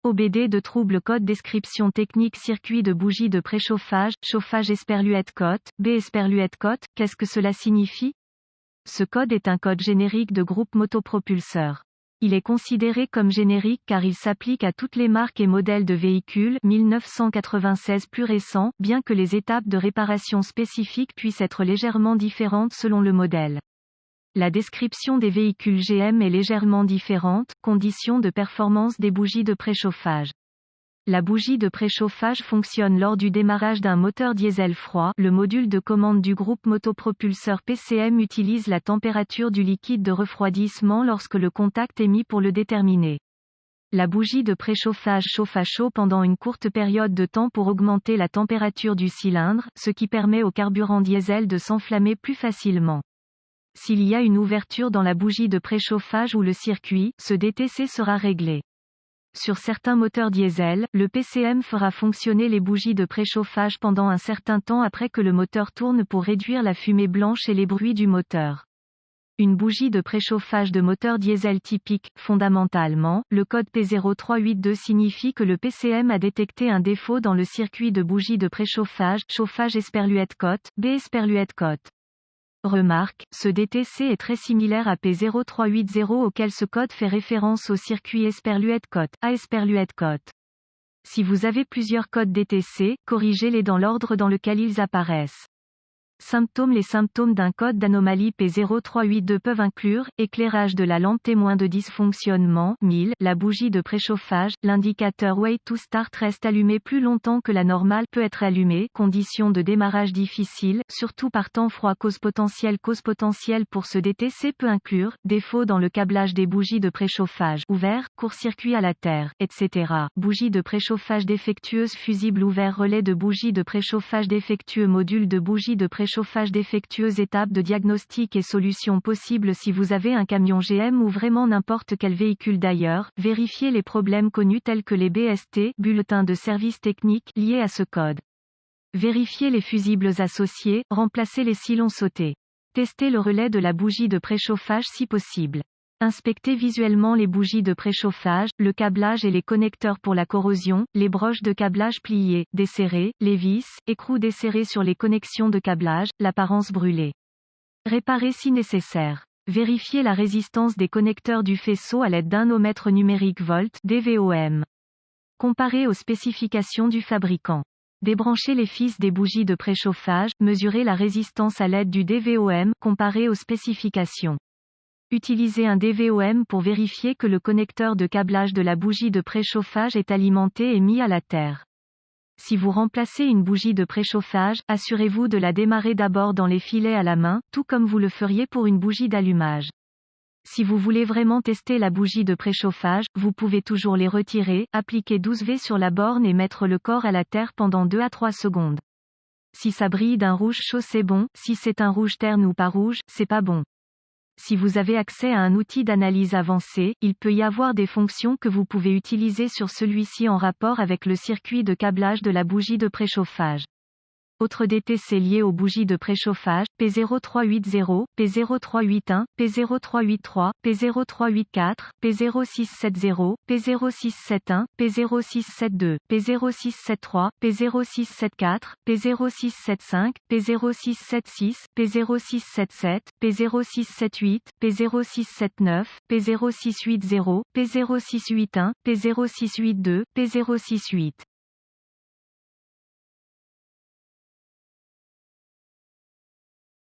OBD de trouble code description technique circuit de bougie de préchauffage, chauffage Esperluette cote, B Esperluette cote, qu'est-ce que cela signifie? Ce code est un code générique de groupe motopropulseur. Il est considéré comme générique car il s'applique à toutes les marques et modèles de véhicules 1996 plus récents, bien que les étapes de réparation spécifiques puissent être légèrement différentes selon le modèle. La description des véhicules GM est légèrement différente, conditions de performance des bougies de préchauffage. La bougie de préchauffage fonctionne lors du démarrage d'un moteur diesel froid. Le module de commande du groupe motopropulseur PCM utilise la température du liquide de refroidissement lorsque le contact est mis pour le déterminer. La bougie de préchauffage chauffe à chaud pendant une courte période de temps pour augmenter la température du cylindre, ce qui permet au carburant diesel de s'enflammer plus facilement. S'il y a une ouverture dans la bougie de préchauffage ou le circuit, ce DTC sera réglé. Sur certains moteurs diesel, le PCM fera fonctionner les bougies de préchauffage pendant un certain temps après que le moteur tourne pour réduire la fumée blanche et les bruits du moteur. Une bougie de préchauffage de moteur diesel typique, fondamentalement, le code P0382 signifie que le PCM a détecté un défaut dans le circuit de bougie de préchauffage, chauffage Esperluette cote, B Esperluette cote. Remarque, ce DTC est très similaire à P0380 auquel ce code fait référence au circuit Esperluette cote, A Esperluette cote. Si vous avez plusieurs codes DTC, corrigez-les dans l'ordre dans lequel ils apparaissent. Symptômes. Les symptômes d'un code d'anomalie P0382 peuvent inclure, éclairage de la lampe témoin de dysfonctionnement, 1000, la bougie de préchauffage, l'indicateur Wait to Start reste allumé plus longtemps que la normale peut être allumé, conditions de démarrage difficiles, surtout par temps froid. Cause potentielle pour ce DTC peut inclure, défaut dans le câblage des bougies de préchauffage, ouvert, court-circuit à la terre, etc. Bougie de préchauffage défectueuse fusible ouvert relais de bougie de préchauffage défectueux module de bougie de préchauffage défectueuse étape de diagnostic et solutions possibles. Si vous avez un camion GM ou vraiment n'importe quel véhicule d'ailleurs, vérifiez les problèmes connus tels que les BST, bulletins de service technique, liés à ce code. Vérifiez les fusibles associés, remplacez les silons sautés. Testez le relais de la bougie de préchauffage si possible. Inspectez visuellement les bougies de préchauffage, le câblage et les connecteurs pour la corrosion, les broches de câblage pliées, desserrées, les vis, écrous desserrés sur les connexions de câblage, l'apparence brûlée. Réparez si nécessaire. Vérifiez la résistance des connecteurs du faisceau à l'aide d'un ohmètre numérique volt, DVOM. Comparez aux spécifications du fabricant. Débranchez les fils des bougies de préchauffage, mesurez la résistance à l'aide du DVOM, comparez aux spécifications. Utilisez un DVOM pour vérifier que le connecteur de câblage de la bougie de préchauffage est alimenté et mis à la terre. Si vous remplacez une bougie de préchauffage, assurez-vous de la démarrer d'abord dans les filets à la main, tout comme vous le feriez pour une bougie d'allumage. Si vous voulez vraiment tester la bougie de préchauffage, vous pouvez toujours les retirer, appliquer 12V sur la borne et mettre le corps à la terre pendant 2 à 3 secondes. Si ça brille d'un rouge chaud c'est bon, si c'est un rouge terne ou pas rouge, c'est pas bon. Si vous avez accès à un outil d'analyse avancé, il peut y avoir des fonctions que vous pouvez utiliser sur celui-ci en rapport avec le circuit de câblage de la bougie de préchauffage. Autres DTC liés aux bougies de préchauffage, P0380, P0381, P0383, P0384, P0670, P0671, P0672, P0673, P0674, P0675, P0676, P0677, P0678, P0679, P0680, P0681, P0682, P068.